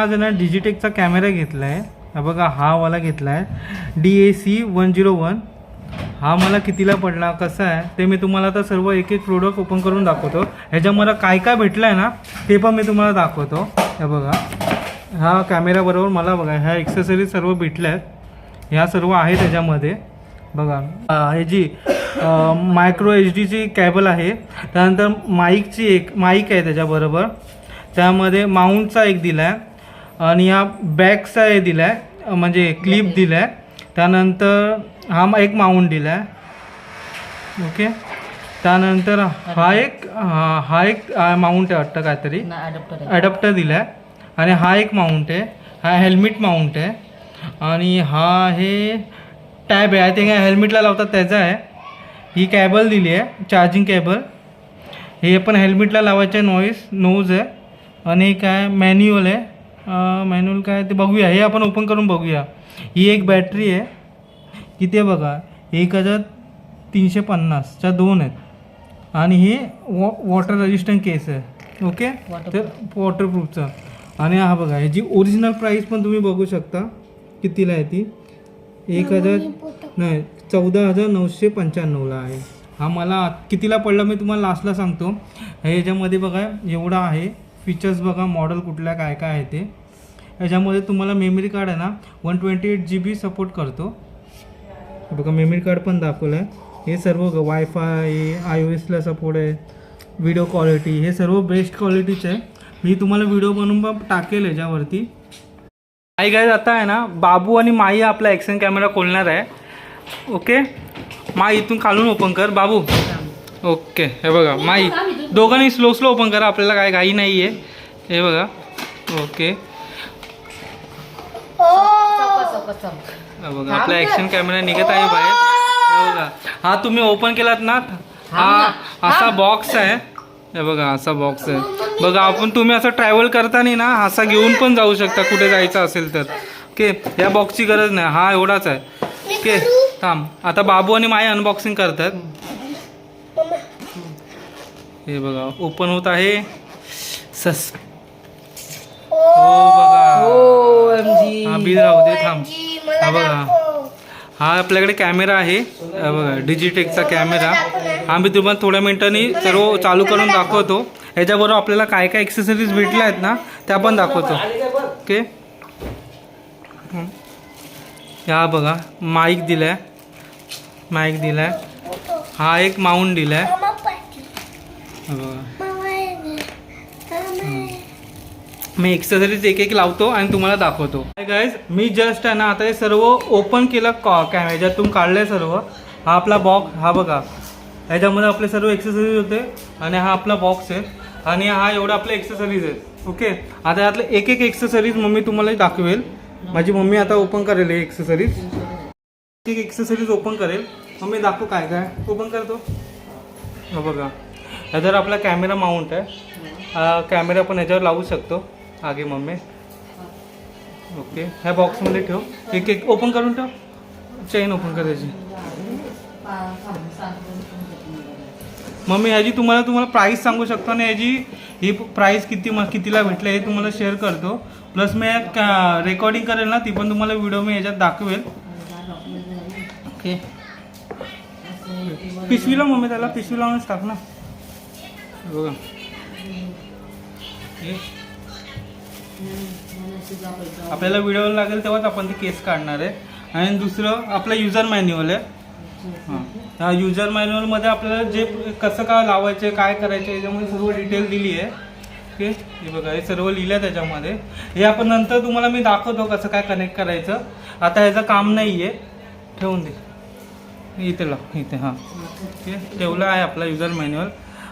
आज आहे ना डिजिटेकचा कॅमेरा घेतला आहे. हा बघा हा वाला घेतला आहे DAC101. हा मला कितीला पडला कसा आहे ते मी तुम्हाला आता सर्व एक एक प्रोडक्ट ओपन करून दाखवतो. ह्याच्यामध्ये काय काय भेटलं आहे ना ते पण मी तुम्हाला दाखवतो. हे बघा हा कॅमेराबरोबर मला बघा ह्या एक्सेसरीज सर्व भेटल्या आहेत. ह्या सर्व आहेत त्याच्यामध्ये. बघा हे जी मायक्रो HDची केबल आहे. त्यानंतर माईकची एक माईक आहे त्याच्याबरोबर. त्यामध्ये माउंटचा एक दिला आहे आणि या बॅकचा हे दिला आहे म्हणजे क्लिप दिला आहे. त्यानंतर हा एक माउंट दिला आहे. ओके. त्यानंतर हा एक माउंट आहे वाटतं काहीतरी ॲडॅप्टर दिला आहे. आणि हा एक माउंट आहे. हा हेल्मेट माउंट आहे. आणि हा आहे टॅब आहे. आय थिंक हेल्मेटला लावतात त्याचा आहे. ही केबल दिली आहे चार्जिंग केबल. हे पण हेल्मेटला लावायचे नोज आहे. आणि काय मॅन्युअल आहे. मॅन्युअल काय ते बघूया. हे आपण ओपन करून बघूया. ही एक बॅटरी आहे. किती आहे बघा 1350च्या 2 आहेत. आणि हे वॉटर रेजिस्टंट केस आहे. ओके तर वॉटरप्रूफचा. आणि हा बघा ह्याची ओरिजिनल प्राईस पण तुम्ही बघू शकता कितीला आहे ती. 14,995ला आहे. हा मला कितीला पडला मी तुम्हाला लास्टला सांगतो. ह्याच्यामध्ये बघा एवढा आहे फीचर्स. बघा मॉडेल कुठल्या काय काय आहे ते. ह्याच्यामध्ये तुम्हाला मेमरी कार्ड आहे ना 128 GB सपोर्ट करतो. बघा मेमरी कार्ड पण दाखवलं आहे. हे सर्व वायफाय iOSला सपोर्ट आहे. व्हिडिओ क्वालिटी हे सर्व बेस्ट क्वालिटीचं आहे. मी तुम्हाला व्हिडिओ बनवून पण टाकेल ह्याच्यावरती. आई गाईज आता आहे ना बाबू आणि माई आपला ॲक्शन कॅमेरा खोलणार आहे. ओके माई इथून खालून ओपन कर बाबू. ओके हे बघा माई दोघांनी स्लो ओपन करा. आपल्याला काय घाई नाही आहे. हे बघा. ओके बघा आपला ॲक्शन कॅमेरा निघत आहे बाहेर. हे बघा हा तुम्ही ओपन केलात ना हा असा बॉक्स आहे. हे बघा असा बॉक्स आहे. बघा आपण तुम्ही असं ट्रॅव्हल करताना ना असा घेऊन पण जाऊ शकता कुठे जायचं असेल तर. ओके या बॉक्सची गरज नाही. हा एवढाच आहे. ओके थांब आता बाबू आणि माई अनबॉक्सिंग करतात. हे बघा ओपन होत आहे. बघा हा बिल राहू दे थांब. हा बघा हा आपल्याकडे कॅमेरा आहे. बघा डिजिटेकचा कॅमेरा. हा मी तुम्हाला थोड्या मिनिटांनी सर्व चालू करून दाखवतो. ह्याच्याबरोबर आपल्याला काय काय एक्सेसरीज भेटल्या आहेत ना त्या पण दाखवतो. ओके हा बघा माईक दिलाय. हा एक माउंट दिलाय. बघा मी एक्सेसरीज एक एक लावतो आणि तुम्हाला दाखवतो. गाईज मी जस्ट आहे ना आता हे सर्व ओपन केलं ह्याच्यातून काढलंय सर्व. हा आपला बॉक्स. हा बघा ह्याच्यामध्ये आपले सर्व एक्सेसरीज होते. आणि हा आपला बॉक्स आहे. आणि हा एवढा आपले एक्सेसरीज आहेत. ओके आता यातले एक एक एक्सेसरीज मम्मी तुम्हाला दाखवेल. माझी मम्मी आता ओपन करेल हे एक्सेसरीज. एक एक्सेसरीज ओपन करेल. मम्मी दाखवू काय काय ओपन करतो. हा बघा ह्याच्यावर आपला कॅमेरा माउंट आहे. कॅमेरा पण ह्याच्यावर लावू शकतो आगे मम्मी. ओके ह्या बॉक्समध्ये ठेव. एक एक ओपन करून ठेव. चेन ओपन करायची मम्मी. ह्याची तुम्हाला प्राईस सांगू शकतो आणि ह्याची ही प्राईस कितीला भेटलं हे तुम्हाला शेअर करतो. प्लस मी रेकॉर्डिंग करेल ना ती पण तुम्हाला व्हिडिओ मी ह्याच्यात दाखवेल. ओके पिशवीला मम्मी त्याला पिशवी लावूनच टाक ना. बघा आपल्याला व्हिडिओ लागेल तेव्हाच आपण ती केस काढणार आहे. आणि दुसरं आपलं युजर मॅन्युअल आहे. ह्या युजर मॅन्युअलमध्ये आपल्याला जे कसं काय लावायचे काय करायचे याच्यामध्ये सर्व डिटेल दिली आहे. ओके हे बघा हे सर्व लिहिलं आहे त्याच्यामध्ये. हे आपण नंतर तुम्हाला मी दाखवतो कसं काय कनेक्ट करायचं. आता ह्याचं काम नाही आहे ठेवून दे इथे लाव इथे. हां ओके ठेवलं आहे आपला युजर मॅन्युअल.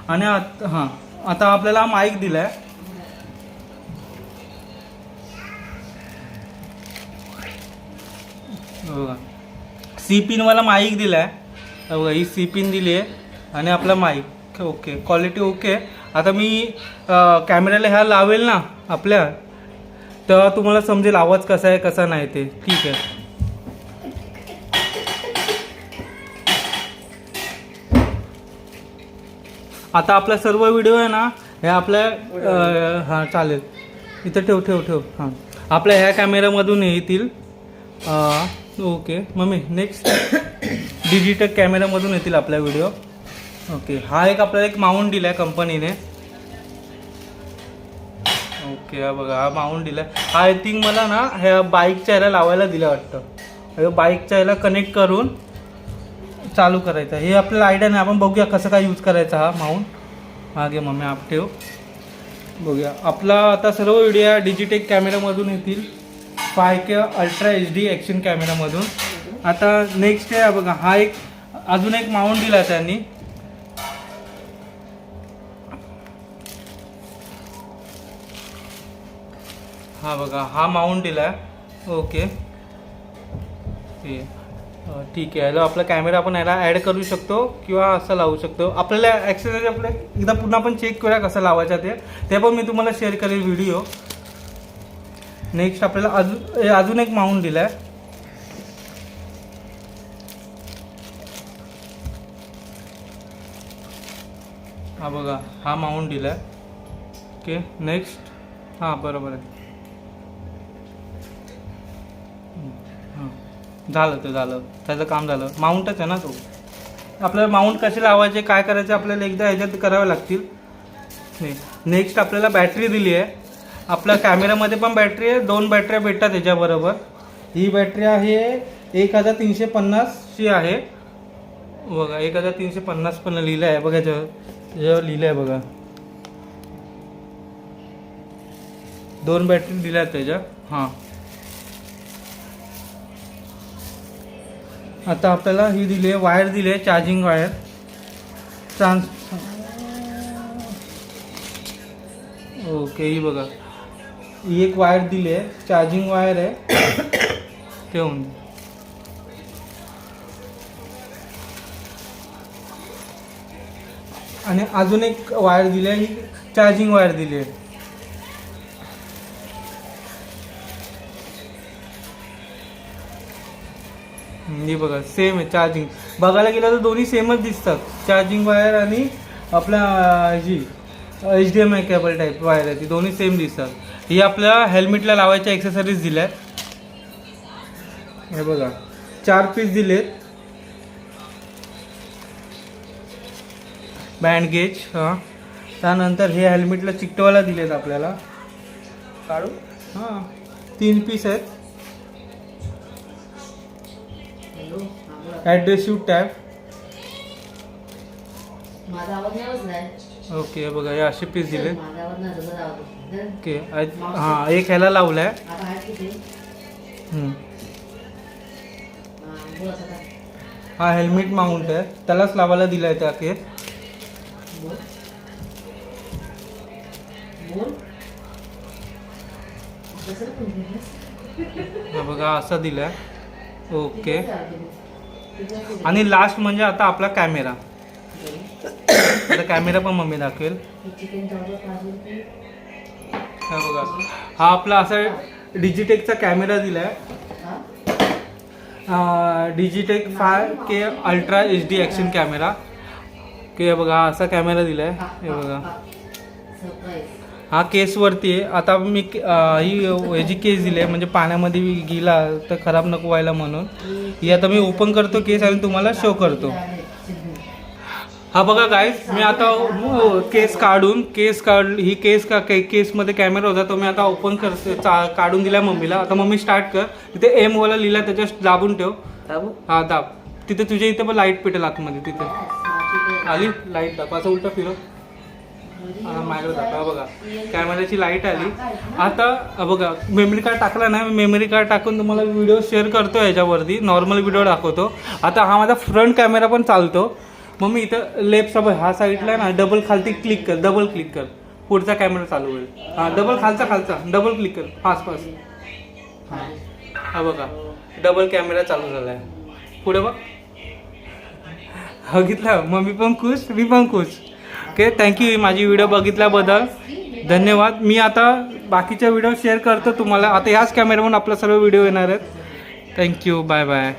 आणि हां आता आपल्याला माईक दिला आहे. बघा सी पिनवाला माईक दिला आहे. बघा ही सी पिन दिली आहे आणि आपला माईक. Okay quality okay. आता मी कॅमेऱ्याला ह्या लावेल ना आपल्या तेव्हा तुम्हाला समजेल आवाज कसा आहे कसा नाही ते. ठीक आहे आता आपला सर्व व्हिडिओ आहे ना हे आपल्या हां चालेल. इथं ठेव ठेव ठेव. हां, आपल्या ह्या कॅमेरामधून येतील. ओके मम्मी, नेक्स्ट डिजिटल कॅमेरामधून येतील आपल्या व्हिडिओ. ओके, हा एक आपल्याला एक माऊंट दिला आहे कंपनीने. ओके, हा बघा, हा माऊंट दिला आहे. हा आय थिंक मला ना ह्या बाईकच्या ह्याला लावायला दिलं वाटतं. बाईकच्या ह्याला कनेक्ट करून चालू करायचं. हे आपल्याला आयडिया नाही, आपण बघूया कसं काय यूज करायचा हा माऊंट. हा घे मम्मी, आप ठेव. बघूया, आपला आता सर्व व्हिडिओ डिजिटेक कॅमेरामधून येतील. 5K ultra HD action कॅमेरामधून. आता नेक्स्ट आहे बघा, हा एक अजून एक माऊंट दिला त्यांनी. हा बघा, हा माऊंट दिला आहे. ओके, ठीक आहे. याला आपला कॅमेरा आपण याला ॲड करू शकतो किंवा असं लावू शकतो. आपल्याला ॲक्सेसरी आपलं एकदा पुन्हा आपण चेक करूया कसं लावायचं ते पण मी तुम्हाला शेअर करेल व्हिडिओ. नेक्स्ट आपल्याला अजून एक माऊंट दिला आहे. हा बघा, हा माऊंट दिला आहे. Okay, next. हां बरोबर आहे. झालं ते झालं, त्याचं काम झालं. माऊंटच आहे ना तो. आपल्याला माऊंट कसे लावायचे काय करायचे आपल्याला एकदा ह्याच्यात करावे लागतील. नेक्स्ट आपल्याला बॅटरी दिली आहे. आपल्या कॅमेरामध्ये पण बॅटरी आहे, 2 बॅटऱ्या भेटतात त्याच्याबरोबर. ही बॅटरी आहे 1350ची आहे बघा. 1350 पण लिहिलं आहे बघा, याच्यावर लिहिलं आहे बघा. 2 बॅटरी दिल्या आहेत त्याच्या. हां, आता आपल्याला ही दिली आहे वायर, दिली आहे चार्जिंग वायर. ओके, ही बघा, ही एक वायर दिली आहे, चार्जिंग वायर आहे. ठेवून आणि अजून एक वायर दिली आहे, ही चार्जिंग वायर दिली आहे. हे बघा, सेम आहे चार्जिंग. बघायला गेलं तर दोन्ही सेमच दिसतात, चार्जिंग वायर आणि आपल्या जी HDMI केबल टाईप वायर आहे ती दोन्ही सेम दिसतात. ही आपल्या हेल्मेटला लावायच्या एक्सेसरीज दिल्या आहेत. हे बघा, 4 पीस दिलेत. Band gauge. हां, त्यानंतर हे हेल्मेटला चिकटवायला दिलेत आपल्याला. काढू. हां, 3 पीस आहेत. ॲड्रेसिव्ह टॅब. ओके, बघा, हे असे पीस दिले. ओके, हां, एक ह्याला लावला आहे. हा हेल्मेट माउंट आहे, त्यालाच लावायला दिला आहे त्या केस. बघा, असा दिला आहे. ओके, आणि लास्ट म्हणजे आता आपला कॅमेरा. आता कॅमेरा पण मम्मी दाखवेल. हा बघा, हा आपला असा डिजिटेकचा कॅमेरा दिला आहे. Digitek 5K ultra HD action camera. Okay, बघा, असा कॅमेरा दिला आहे. हे बघा, हा केसवरती आहे. आता मी ही ह्याची केस दिली आहे म्हणजे पाण्यामध्ये गेला तर खराब नको व्हायला म्हणून. ही आता मी ओपन करतो केस आणि तुम्हाला शो करतो. हा बघा गाईज, मी आता केस ही केसमध्ये कॅमेरा होता तो मी आता ओपन करते, काढून दिला मम्मीला. आता मम्मी स्टार्ट कर. तिथे M वाला लिहिला त्याच्या दाबून ठेव. हा, दाब. तिथे तुझ्या इथे पण लाईट पेटेल आतमध्ये. तिथे आली लाईट, दाब. असं उलटा फिरव. माझ्याकडे दाखवा. बघा, कॅमेऱ्याची लाईट आली. आता बघा, मेमरी कार्ड टाकला ना, मी मेमरी कार्ड टाकून तुम्हाला व्हिडिओ शेअर करतो याच्यावरती. नॉर्मल व्हिडिओ दाखवतो. आता हा माझा फ्रंट कॅमेरा पण चालतो. मग मी इथं लेफ्ट हा साईडला ना डबल खालती क्लिक कर, डबल क्लिक कर, पुढचा कॅमेरा चालू होईल. हां, डबल खालचा डबल क्लिक कर, फास्ट. हां, हा बघा, डबल कॅमेरा चालू झाला आहे. पुढे बघ, बघितलं, मम्मी पण खुश, मी पण खुश. ओके, थँक्यू माझी व्हिडिओ बघितल्याबद्दल, धन्यवाद. मी आता बाकीच्या व्हिडिओ शेअर करतो तुम्हाला. आता ह्याच कॅमेरावरून आपला सर्व व्हिडिओ येणार आहेत. Thank you, bye bye.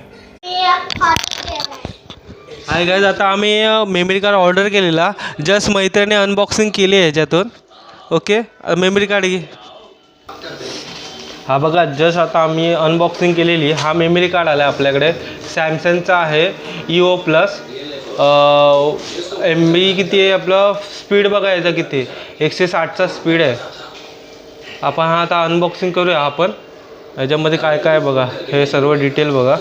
Hi guys, आता आम्ही मेमरी कार्ड ऑर्डर केलेला. जस्ट मैत्रिणी अनबॉक्सिंग केली आहे ह्याच्यातून. ओके, मेमरी कार्ड घे. हा बघा जस्ट आता आम्ही अनबॉक्सिंग केलेली. हा मेमरी कार्ड आला आहे आपल्याकडे. सॅमसंगचा आहे EO प्लस. MB किती आहे आपलं, स्पीड बघा याचा किती, 160चा स्पीड आहे. आपण हा आता अनबॉक्सिंग करूया आपण. याच्यामध्ये काय काय बघा, हे सर्व डिटेल बघा.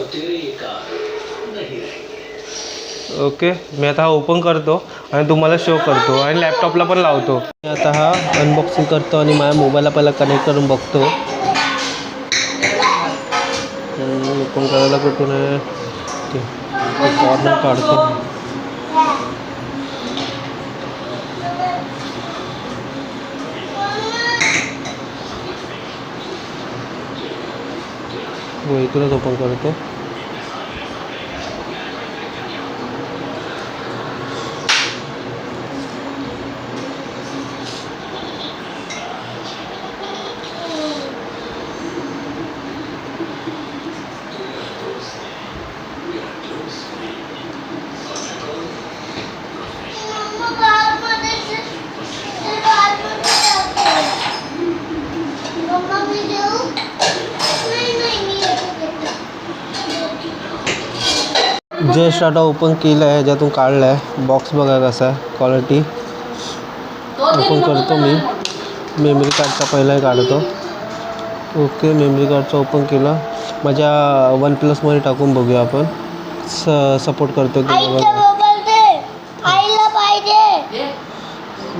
ओके, मी आता हा ओपन करतो आणि तुम्हाला शो करतो आणि लॅपटॉपला पण लावतो. मी आता हा अनबॉक्सिंग करतो आणि माझ्या मोबाईलला पहिला कनेक्ट करून बघतो. ओपन करायला कुठून आहे ते कॉर्नर काढतो. हो, इकडूनच ओपन करतो. जस्ट आता ओपन केलं आहे, ह्याच्यातून काढलं आहे. बॉक्स बघा कसा आहे, क्वालिटी. ओपन करतो मी. मेमरी कार्डचा पहिला काढतो. ओके, मेमरी कार्डचा ओपन केला. माझ्या OnePlusमध्ये टाकून बघूया आपण. सपोर्ट करतो की बघा,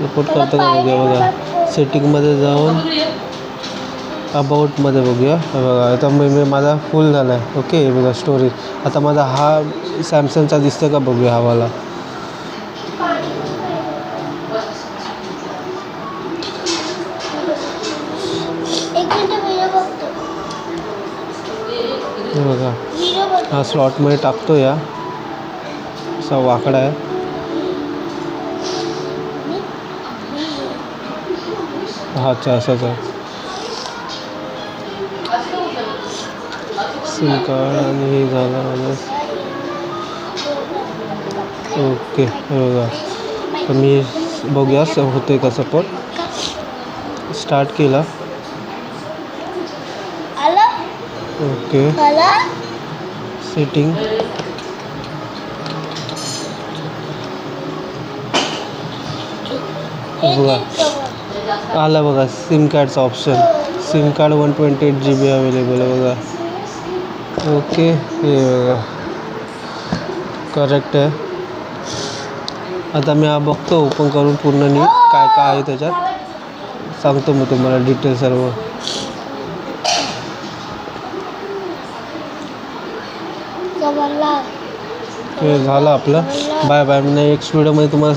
सपोर्ट करतो का बघूया. बघा सेटिंगमध्ये जाऊन अबाउटमध्ये बघूया. बघा आता मेमरी माझा फुल झाला आहे. ओके, बघा स्टोरेज. आता माझा हा सॅमसंगचा दिसतो का बघूया हवाला. बघा हा स्लॉटमध्ये टाकतो या. असा वाकडा आहे. अच्छा असाच आहे. सिम कार्ड आणि हे झालं माझं. ओके बघा, तर मी बघूया होते का सपोर्ट. स्टार्ट केला. Okay, setting. बघा आला बघा सिम कार्डचा option. SIM card 128 GB available आहे बघा. ओके, हे बघा करेक्ट आहे. आता मी हा बघतो ओपन करून पूर्ण नीट काय काय आहे त्याच्यात. सांगतो मी तुम्हाला डिटेल सर्व. हे झालं आपलं. Bye bye. मी नेक्स्ट व्हिडिओमध्ये तुम्हाला